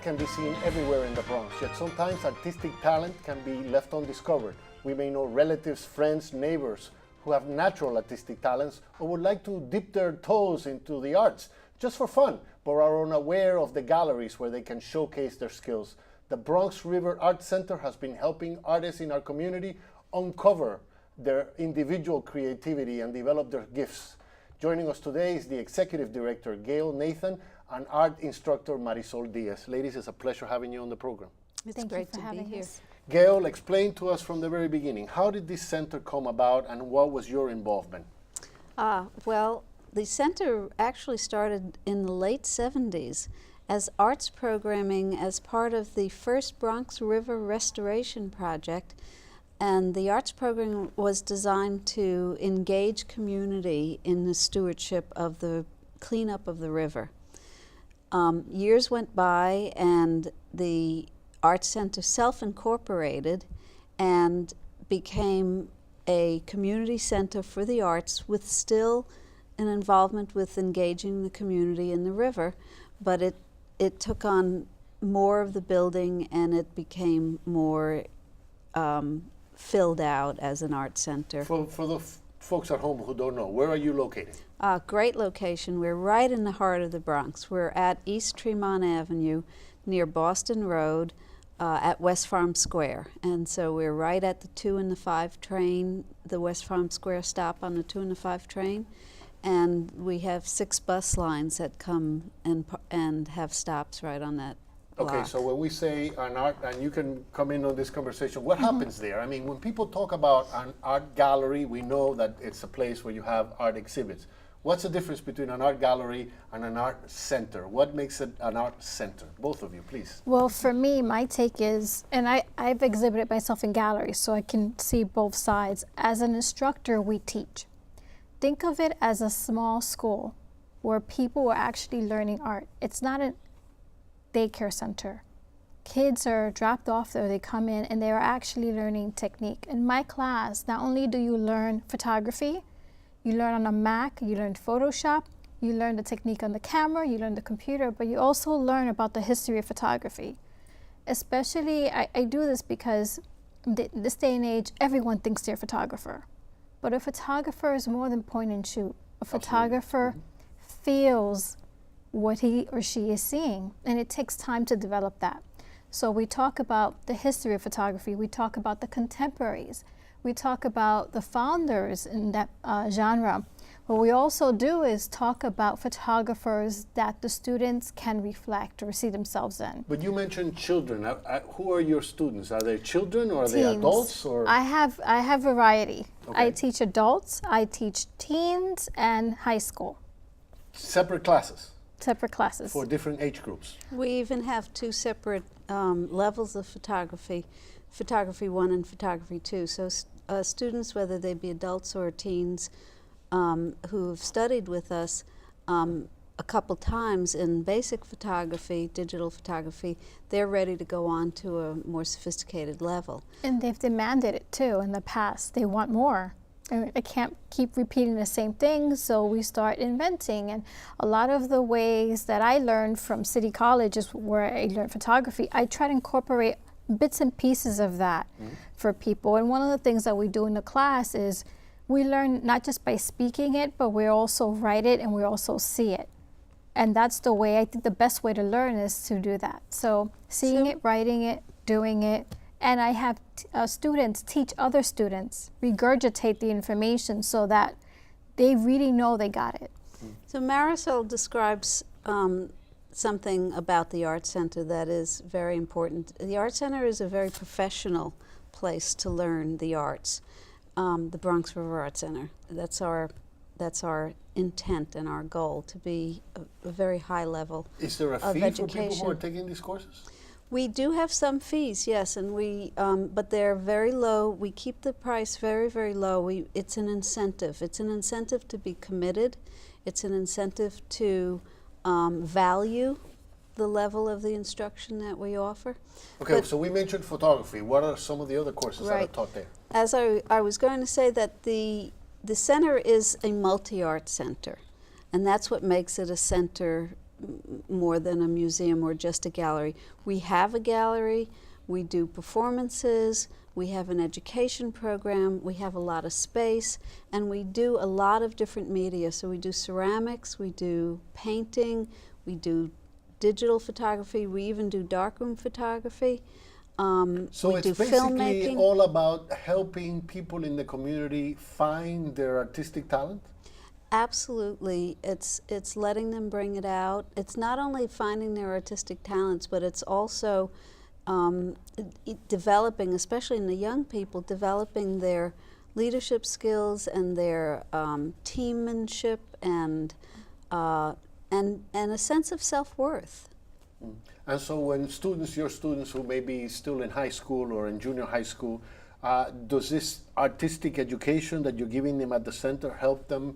can be seen everywhere in the Bronx, yet sometimes artistic talent can be left undiscovered. We may know relatives, friends, neighbors who have natural artistic talents or would like to dip their toes into the arts just for fun, but are unaware of the galleries where they can showcase their skills. The Bronx River Art Center has been helping artists in our community uncover their individual creativity and develop their gifts. Joining us today is the Executive Director, Gail Nathan, and Art Instructor, Marisol Diaz. Ladies, it's a pleasure having you on the program. It's great to be here. Gail, explain to us from the very beginning, how did this center come about and what was your involvement? Well, the center actually started in the late 70s as arts programming as part of the first Bronx River Restoration Project. And the arts program was designed to engage community in the stewardship of the cleanup of the river. Years went by and the Arts Center self-incorporated and became a community center for the arts with still an involvement with engaging the community in the river, but it took on more of the building and it became more filled out as an art center. For the folks at home who don't know, where are you located? Great location. We're right in the heart of the Bronx. We're at East Tremont Avenue near Boston Road at West Farm Square. And so we're right at the 2 and the 5 train, the West Farm Square stop on the 2 and the 5 train. And we have 6 bus lines that come and have stops right on that block. Okay, so when we say an art, and you can come in on this conversation, what happens there? I mean, when people talk about an art gallery, we know that it's a place where you have art exhibits. What's the difference between an art gallery and an art center? What makes it an art center? Both of you, please. Well, for me, my take is, and I've exhibited myself in galleries, so I can see both sides. As an instructor, we teach. Think of it as a small school where people are actually learning art. It's not a daycare center. Kids are dropped off there, they come in, and they are actually learning technique. In my class, not only do you learn photography, you learn on a Mac, you learn Photoshop, you learn the technique on the camera, you learn the computer, but you also learn about the history of photography. Especially, I do this because in this day and age, everyone thinks they're a photographer. But a photographer is more than point and shoot. A photographer feels what he or she is seeing, and it takes time to develop that. So we talk about the history of photography, we talk about the contemporaries, we talk about the founders in that genre. What we also do is talk about photographers that the students can reflect or see themselves in. But you mentioned children. Who are your students? Are they children or are Teens. they adults? Or? I have variety. Okay. I teach adults, I teach teens, and high school. Separate classes? Separate classes. For different age groups? We even have 2 separate levels of photography, Photography 1 and Photography 2. So students, whether they be adults or teens, who've studied with us a couple times in basic photography, digital photography, they're ready to go on to a more sophisticated level. And they've demanded it too in the past. They want more. I can't keep repeating the same thing, so we start inventing. And a lot of the ways that I learned from City College is where I learned photography. I try to incorporate bits and pieces of that for people. And one of the things that we do in the class is we learn not just by speaking it, but we also write it and we also see it. And that's the way, I think the best way to learn is to do that. So seeing it, writing it, doing it. And I have students teach other students, regurgitate the information so that they really know they got it. So Marisol describes something about the Art Center that is very important. The Art Center is a very professional place to learn the arts. The Bronx River Art Center. That's our intent and our goal, to be a very high level of education. Is there a fee for people who are taking these courses? We do have some fees, yes, and but they're very low. We keep the price very, very low. It's an incentive. It's an incentive to be committed. It's an incentive to value the level of the instruction that we offer. Okay, so we mentioned photography. What are some of the other courses that are taught there? As I was going to say that the center is a multi-art center, and that's what makes it a center more than a museum or just a gallery. We have a gallery, we do performances, we have an education program, we have a lot of space, and we do a lot of different media. So we do ceramics, we do painting, we do digital photography, we even do darkroom photography. So we it's do basically filmmaking. all about helping people in the community find their artistic talent? Absolutely. It's letting them bring it out. It's not only finding their artistic talents, but it's also developing, especially in the young people, developing their leadership skills and their teammanship and a sense of self-worth. And so when students, your students who may be still in high school or in junior high school, does this artistic education that you're giving them at the center help them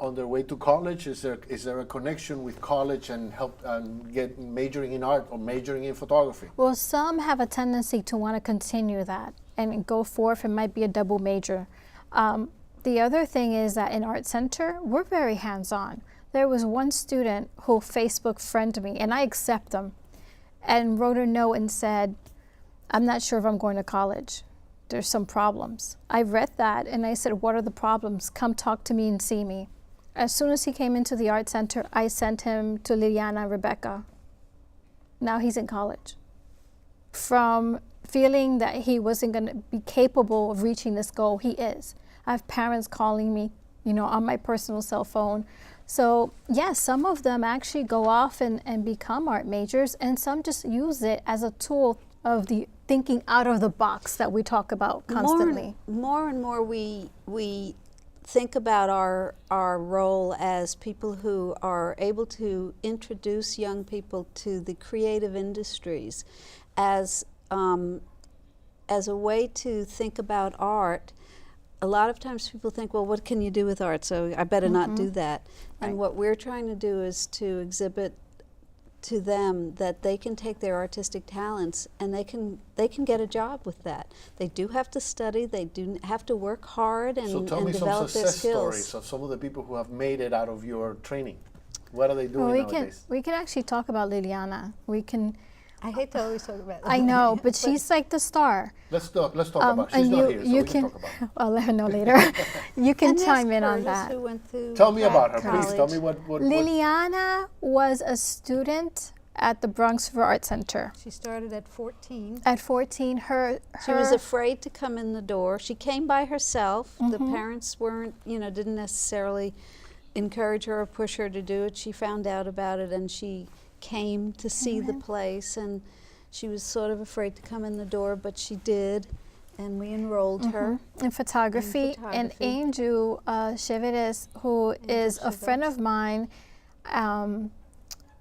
on their way to college? Is there a connection with college and help get majoring in art or majoring in photography? Well, some have a tendency to want to continue that and go forth. It might be a double major. The other thing is that in Art Center, we're very hands-on. There was one student who Facebook friended me, and I accept them, and wrote a note and said, I'm not sure if I'm going to college. There's some problems. I read that and I said, what are the problems? Come talk to me and see me. As soon as he came into the Art Center, I sent him to Liliana and Rebecca. Now he's in college. From feeling that he wasn't going to be capable of reaching this goal, he is. I have parents calling me, on my personal cell phone. So yes, some of them actually go off and become art majors, and some just use it as a tool of the thinking out of the box that we talk about constantly. More and more we think about our role as people who are able to introduce young people to the creative industries as a way to think about art. A lot of times people think, well, what can you do with art? So I better not do that. And what we're trying to do is to exhibit to them that they can take their artistic talents and they can get a job with that. They do have to study, they do have to work hard and, so tell me develop some their success skills. stories of some of the people who have made it out of your training. What are they doing nowadays? We can actually talk about Liliana. I hate to always talk about that. I know, but she's like the star. Let's talk about She's not here, so we can talk about her. I'll let her know later. You can And there's chime in on Curtis, that. who went through Tell me Pratt about her, College. please. Tell me what Liliana was a student at the Bronx River Art Center. She started at 14. At 14, She was afraid to come in the door. She came by herself. The parents weren't, didn't necessarily encourage her or push her to do it. She found out about it and she came to see the place, and she was sort of afraid to come in the door, but she did, and we enrolled her. in photography. And Angel Cheveres, who is a friend of mine,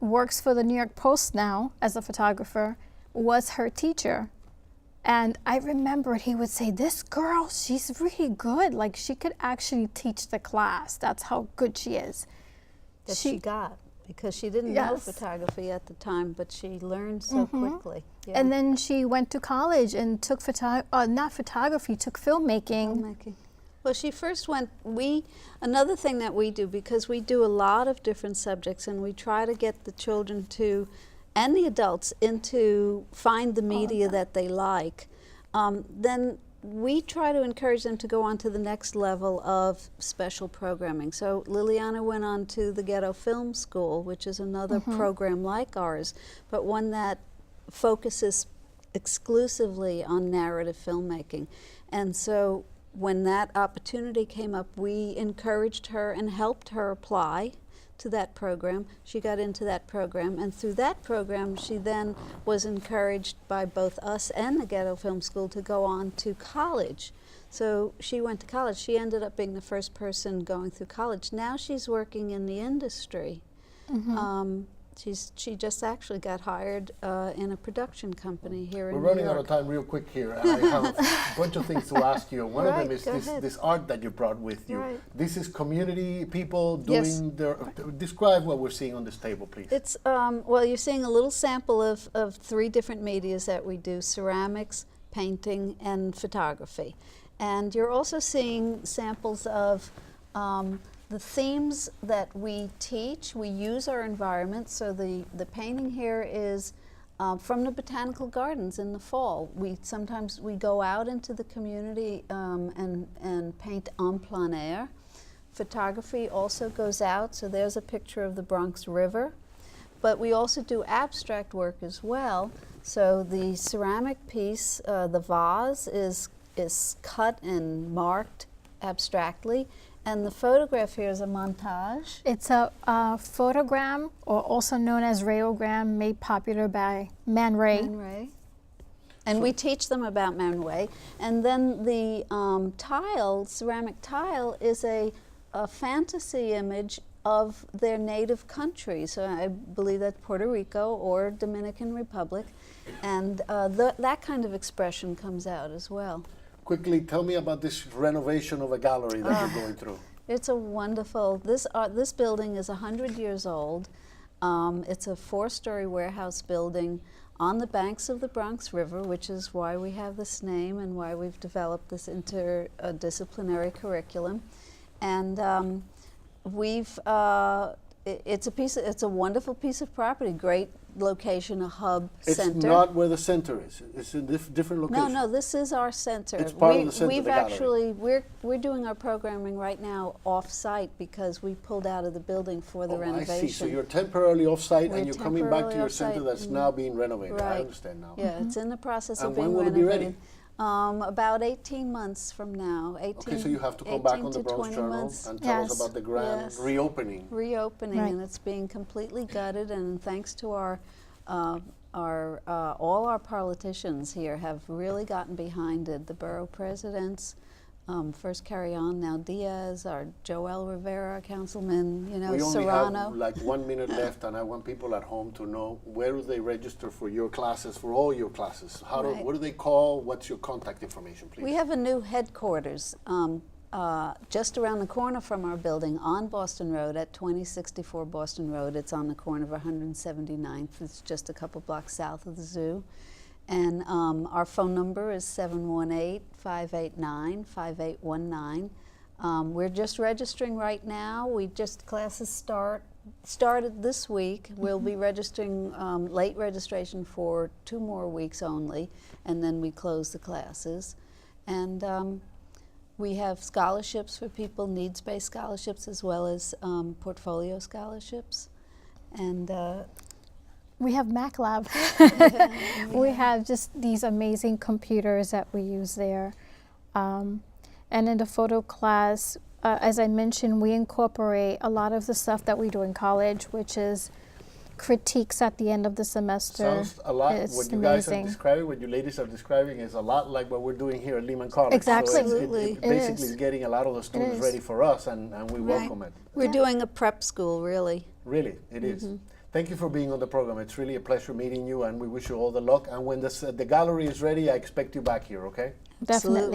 works for the New York Post now as a photographer, was her teacher. And I remembered he would say, this girl, she's really good. Like, she could actually teach the class. That's how good she is. That she got, because she didn't know photography at the time, but she learned so quickly. Yeah. And then she went to college and took took filmmaking. Well, she first went, another thing that we do, because we do a lot of different subjects and we try to get the children to, and the adults, find the media that they like, then we try to encourage them to go on to the next level of special programming. So Liliana went on to the Ghetto Film School, which is another program like ours, but one that focuses exclusively on narrative filmmaking. And so when that opportunity came up, we encouraged her and helped her apply to that program. She got into that program, and through that program she then was encouraged by both us and the Ghetto Film School to go on to college. So she went to college. She ended up being the first person going through college. Now she's working in the industry. She just actually got hired in a production company here in New York. We're running out of time real quick here, and I have a bunch of things to ask you. One of them is this art that you brought with you. This is community people doing their... Describe what we're seeing on this table, please. It's, well, you're seeing a little sample of 3 different medias that we do: ceramics, painting, and photography. And you're also seeing samples of the themes that we teach, we use our environment. So the painting here is from the botanical gardens in the fall. Sometimes we go out into the community and paint en plein air. Photography also goes out, so there's a picture of the Bronx River. But we also do abstract work as well. So the ceramic piece, the vase, is cut and marked abstractly. And the photograph here is a montage. It's a photogram, or also known as rayogram, made popular by Man Ray. Man Ray. And we teach them about Man Ray. And then the ceramic tile, is a fantasy image of their native country. So I believe that's Puerto Rico or Dominican Republic. And that kind of expression comes out as well. Quickly, tell me about this renovation of a gallery that you're going through. It's a wonderful, this building is 100 years old. It's a 4-story warehouse building on the banks of the Bronx River, which is why we have this name and why we've developed this interdisciplinary curriculum. And it's a wonderful piece of property, great location, a hub center. It's not where the center is. It's in different location. No, this is our center. It's part of the center of the gallery. Actually, we're doing our programming right now off-site because we pulled out of the building for the renovation. I see. So you're temporarily off-site and We're you're coming back to your temporarily center that's now being renovated. I Right. understand now. Yeah, it's in the process of And being when will it be renovated. ready? About 18 months from now. Okay, so you have to come back on the 18 to Bronx 20 Journal months. and tell us Yes. about the grand Yes. reopening. Reopening, Right. and it's being completely gutted, and thanks to all our politicians here have really gotten behind it. The borough presidents, first Carry On, now Diaz, our Joel Rivera, councilman, We only Serrano. have like 1 minute left, and I want people at home to know where do they register for your classes, for all your classes. Right. What do they call? What's your contact information, please? We have a new headquarters just around the corner from our building on Boston Road at 2064 Boston Road. It's on the corner of 179th. It's just a couple blocks south of the zoo. And our phone number is 718-589-5819. We're just registering right now. Classes started this week. We'll be registering late registration for 2 more weeks only, and then we close the classes. And we have scholarships for people, needs-based scholarships, as well as portfolio scholarships. And We have Mac Lab. We have just these amazing computers that we use there. And in the photo class, as I mentioned, we incorporate a lot of the stuff that we do in college, which is critiques at the end of the semester. Sounds a lot, It's what you guys are amazing. describing, what you ladies are describing is a lot like what we're doing here at Lehman College. Exactly. So Absolutely. it It basically is. is getting a lot of the students is. ready for us, and we Right. welcome it. we're doing a prep school, really. Really, it is. Thank you for being on the program. It's really a pleasure meeting you, and we wish you all the luck. And when the gallery is ready, I expect you back here, okay? Definitely.